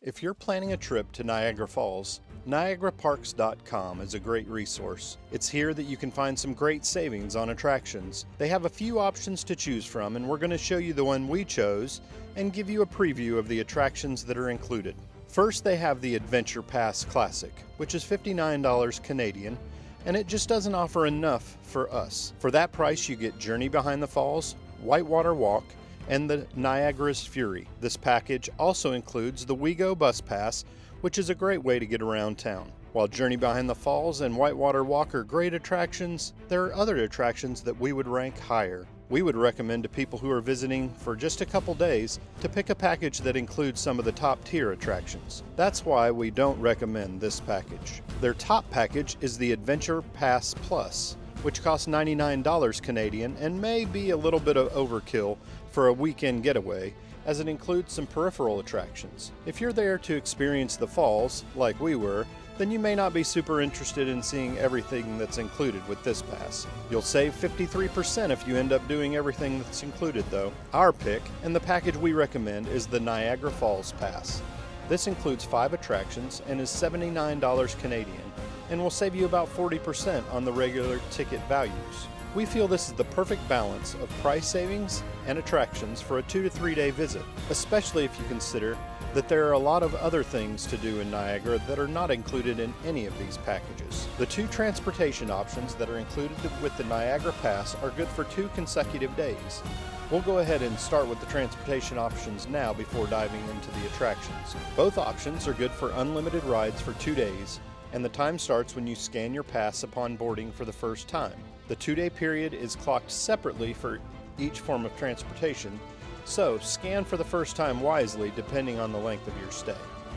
If you're planning a trip to Niagara Falls, NiagaraParks.com is a great resource. It's here that you can find some great savings on attractions. They have a few options to choose from, and we're going to show you the one we chose and give you a preview of the attractions that are included. First, they have the Adventure Pass Classic, which is $59 Canadian, and it just doesn't offer enough for us. For that price, you get Journey Behind the Falls, Whitewater Walk, and the Niagara's Fury. This package also includes the WeGo Bus Pass, which is a great way to get around town. While Journey Behind the Falls and Whitewater Walk are great attractions, there are other attractions that we would rank higher. We would recommend to people who are visiting for just a couple days to pick a package that includes some of the top tier attractions. That's why we don't recommend this package. Their top package is the Adventure Pass Plus, which costs $99 Canadian and may be a little bit of overkill for a weekend getaway, as it includes some peripheral attractions. If you're there to experience the falls, like we were, then you may not be super interested in seeing everything that's included with this pass. You'll save 53% if you end up doing everything that's included though. Our pick, and the package we recommend, is the Niagara Falls Pass. This includes 5 attractions and is $79 Canadian, and will save you about 40% on the regular ticket values. We feel this is the perfect balance of price savings and attractions for a 2 to 3 day visit, especially if you consider that there are a lot of other things to do in Niagara that are not included in any of these packages. The 2 transportation options that are included with the Niagara Pass are good for 2 consecutive days. We'll go ahead and start with the transportation options now before diving into the attractions. Both options are good for unlimited rides for 2 days, and the time starts when you scan your pass upon boarding for the first time. The 2-day period is clocked separately for each form of transportation, so scan for the first time wisely depending on the length of your stay.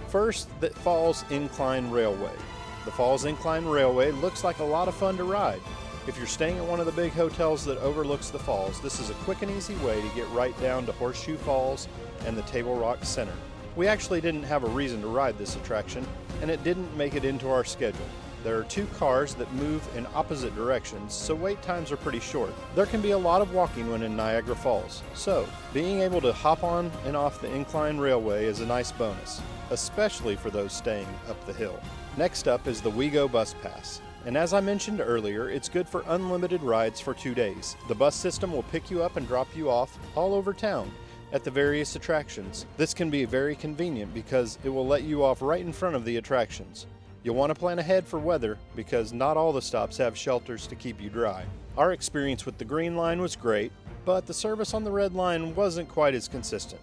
First, the Falls Incline Railway. The Falls Incline Railway looks like a lot of fun to ride. If you're staying at one of the big hotels that overlooks the falls, this is a quick and easy way to get right down to Horseshoe Falls and the Table Rock Center. We actually didn't have a reason to ride this attraction, and it didn't make it into our schedule. There are 2 cars that move in opposite directions, so wait times are pretty short. There can be a lot of walking when in Niagara Falls, so being able to hop on and off the incline railway is a nice bonus, especially for those staying up the hill. Next up is the WeGo Bus Pass, and as I mentioned earlier, it's good for unlimited rides for 2 days. The bus system will pick you up and drop you off all over town at the various attractions. This can be very convenient because it will let you off right in front of the attractions. You'll want to plan ahead for weather because not all the stops have shelters to keep you dry. Our experience with the Green Line was great, but the service on the Red Line wasn't quite as consistent.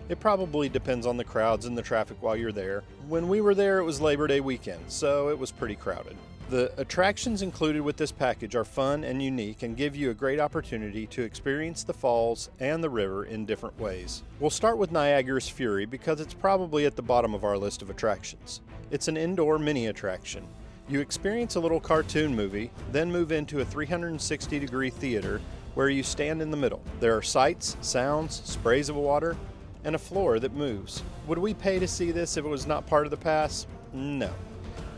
It probably depends on the crowds and the traffic while you're there. When we were there, it was Labor Day weekend, so it was pretty crowded. The attractions included with this package are fun and unique and give you a great opportunity to experience the falls and the river in different ways. We'll start with Niagara's Fury because it's probably at the bottom of our list of attractions. It's an indoor mini attraction. You experience a little cartoon movie, then move into a 360-degree theater where you stand in the middle. There are sights, sounds, sprays of water, and a floor that moves. Would we pay to see this if it was not part of the pass? No.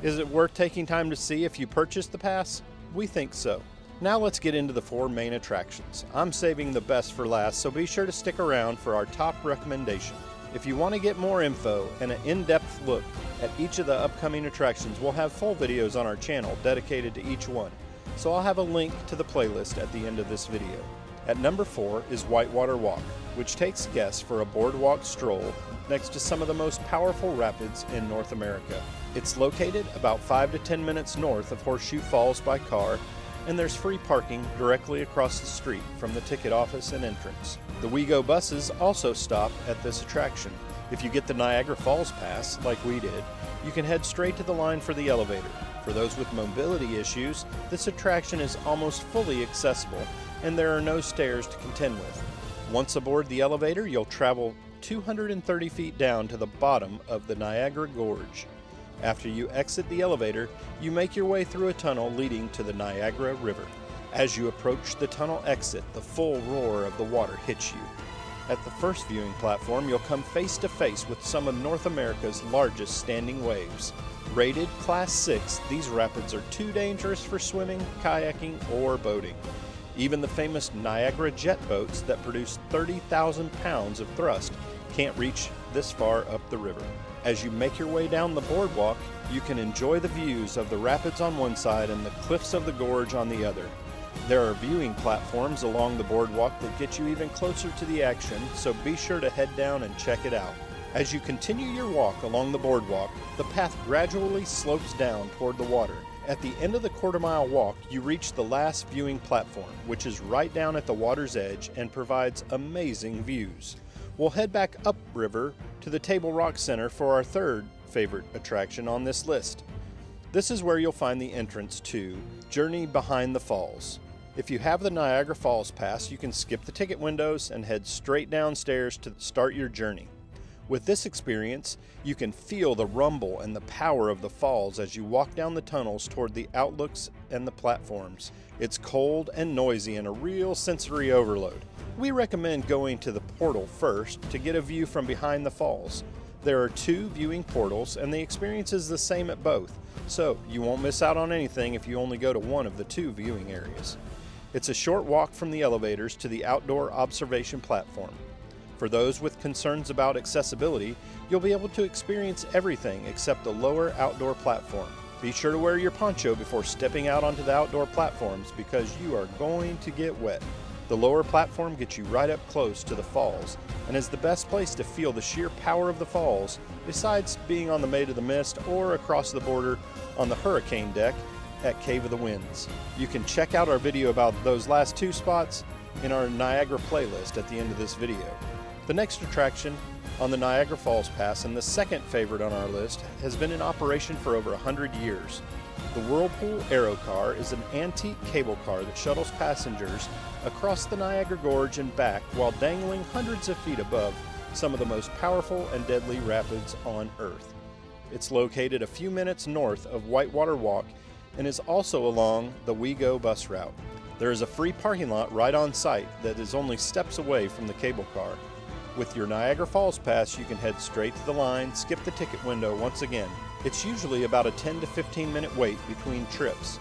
Is it worth taking time to see if you purchase the pass? We think so. Now let's get into the 4 main attractions. I'm saving the best for last, so be sure to stick around for our top recommendation. If you want to get more info and an in-depth look at each of the upcoming attractions, we'll have full videos on our channel dedicated to each one, so I'll have a link to the playlist at the end of this video. At number 4 is Whitewater Walk, which takes guests for a boardwalk stroll next to some of the most powerful rapids in North America. It's located about 5 to 10 minutes north of Horseshoe Falls by car, and there's free parking directly across the street from the ticket office and entrance. The WeGo buses also stop at this attraction. If you get the Niagara Falls Pass, like we did, you can head straight to the line for the elevator. For those with mobility issues, this attraction is almost fully accessible, and there are no stairs to contend with. Once aboard the elevator, you'll travel 230 feet down to the bottom of the Niagara Gorge. After you exit the elevator, you make your way through a tunnel leading to the Niagara River. As you approach the tunnel exit, the full roar of the water hits you. At the first viewing platform, you'll come face to face with some of North America's largest standing waves. Rated Class 6, these rapids are too dangerous for swimming, kayaking, or boating. Even the famous Niagara jet boats that produce 30,000 pounds of thrust can't reach this far up the river. As you make your way down the boardwalk, you can enjoy the views of the rapids on one side and the cliffs of the gorge on the other. There are viewing platforms along the boardwalk that get you even closer to the action, so be sure to head down and check it out. As you continue your walk along the boardwalk, the path gradually slopes down toward the water. At the end of the quarter-mile walk, you reach the last viewing platform, which is right down at the water's edge and provides amazing views. We'll head back upriver to the Table Rock Center for our third favorite attraction on this list. This is where you'll find the entrance to Journey Behind the Falls. If you have the Niagara Falls Pass, you can skip the ticket windows and head straight downstairs to start your journey. With this experience, you can feel the rumble and the power of the falls as you walk down the tunnels toward the outlooks and the platforms. It's cold and noisy and a real sensory overload. We recommend going to the portal first to get a view from behind the falls. There are 2 viewing portals and the experience is the same at both, so you won't miss out on anything if you only go to one of the 2 viewing areas. It's a short walk from the elevators to the outdoor observation platform. For those with concerns about accessibility, you'll be able to experience everything except the lower outdoor platform. Be sure to wear your poncho before stepping out onto the outdoor platforms because you are going to get wet. The lower platform gets you right up close to the falls and is the best place to feel the sheer power of the falls, besides being on the Maid of the Mist or across the border on the Hurricane deck at Cave of the Winds. You can check out our video about those last 2 spots in our Niagara playlist at the end of this video. The next attraction on the Niagara Falls Pass, and the second favorite on our list, has been in operation for over 100 years. The Whirlpool Aero Car is an antique cable car that shuttles passengers across the Niagara Gorge and back while dangling hundreds of feet above some of the most powerful and deadly rapids on Earth. It's located a few minutes north of Whitewater Walk and is also along the We Go bus route. There is a free parking lot right on site that is only steps away from the cable car. With your Niagara Falls Pass, you can head straight to the line, skip the ticket window once again. It's usually about a 10 to 15 minute wait between trips.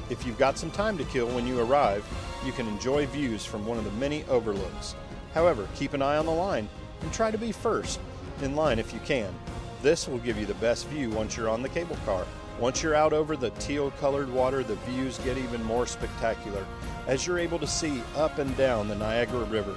If you've got some time to kill when you arrive, you can enjoy views from one of the many overlooks. However, keep an eye on the line and try to be first in line if you can. This will give you the best view once you're on the cable car. Once you're out over the teal-colored water, the views get even more spectacular as you're able to see up and down the Niagara River.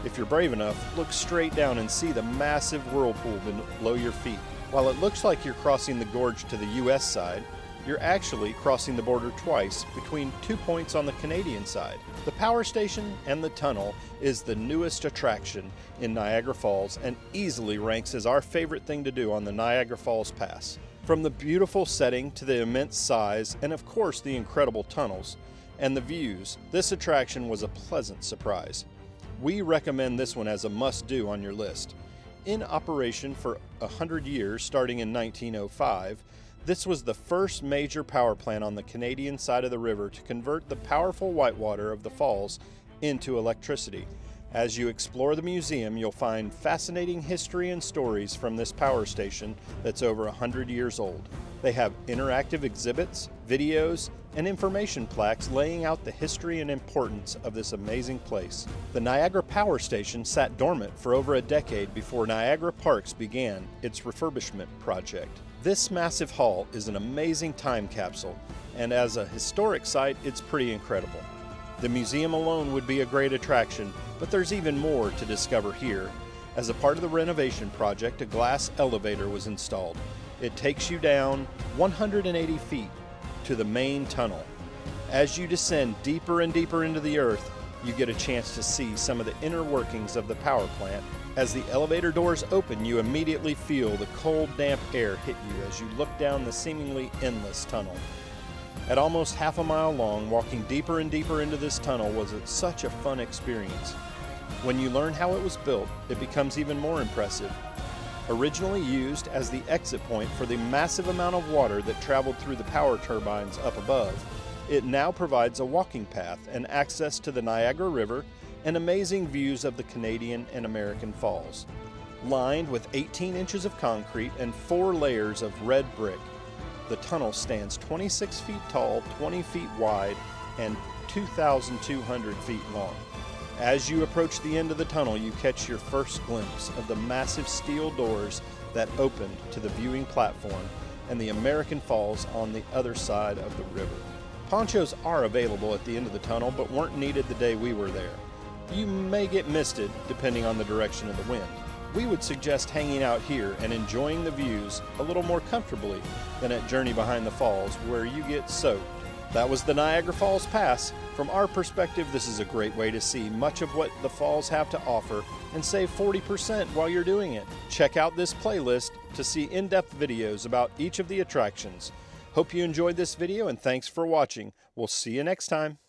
If you're brave enough, look straight down and see the massive whirlpool below your feet. While it looks like you're crossing the gorge to the US side, you're actually crossing the border twice between 2 points on the Canadian side. The power station and the tunnel is the newest attraction in Niagara Falls and easily ranks as our favorite thing to do on the Niagara Falls Pass. From the beautiful setting to the immense size and of course the incredible tunnels and the views, this attraction was a pleasant surprise. We recommend this one as a must-do on your list. In operation for 100 years, starting in 1905, this was the first major power plant on the Canadian side of the river to convert the powerful whitewater of the falls into electricity. As you explore the museum, you'll find fascinating history and stories from this power station that's over 100 years old. They have interactive exhibits, videos, and information plaques laying out the history and importance of this amazing place. The Niagara Power Station sat dormant for over a decade before Niagara Parks began its refurbishment project. This massive hall is an amazing time capsule, and as a historic site, it's pretty incredible. The museum alone would be a great attraction, but there's even more to discover here. As a part of the renovation project, a glass elevator was installed. It takes you down 180 feet to the main tunnel. As you descend deeper and deeper into the earth, you get a chance to see some of the inner workings of the power plant. As the elevator doors open, you immediately feel the cold, damp air hit you as you look down the seemingly endless tunnel. At almost half a mile long, walking deeper and deeper into this tunnel was such a fun experience. When you learn how it was built, it becomes even more impressive. Originally used as the exit point for the massive amount of water that traveled through the power turbines up above, it now provides a walking path and access to the Niagara River and amazing views of the Canadian and American falls. Lined with 18 inches of concrete and 4 layers of red brick, the tunnel stands 26 feet tall, 20 feet wide, and 2,200 feet long. As you approach the end of the tunnel, you catch your first glimpse of the massive steel doors that opened to the viewing platform and the American Falls on the other side of the river. Ponchos are available at the end of the tunnel, but weren't needed the day we were there. You may get misted depending on the direction of the wind. We would suggest hanging out here and enjoying the views a little more comfortably than at Journey Behind the Falls, where you get soaked. That was the Niagara Falls Pass. From our perspective, this is a great way to see much of what the falls have to offer and save 40% while you're doing it. Check out this playlist to see in-depth videos about each of the attractions. Hope you enjoyed this video and thanks for watching. We'll see you next time.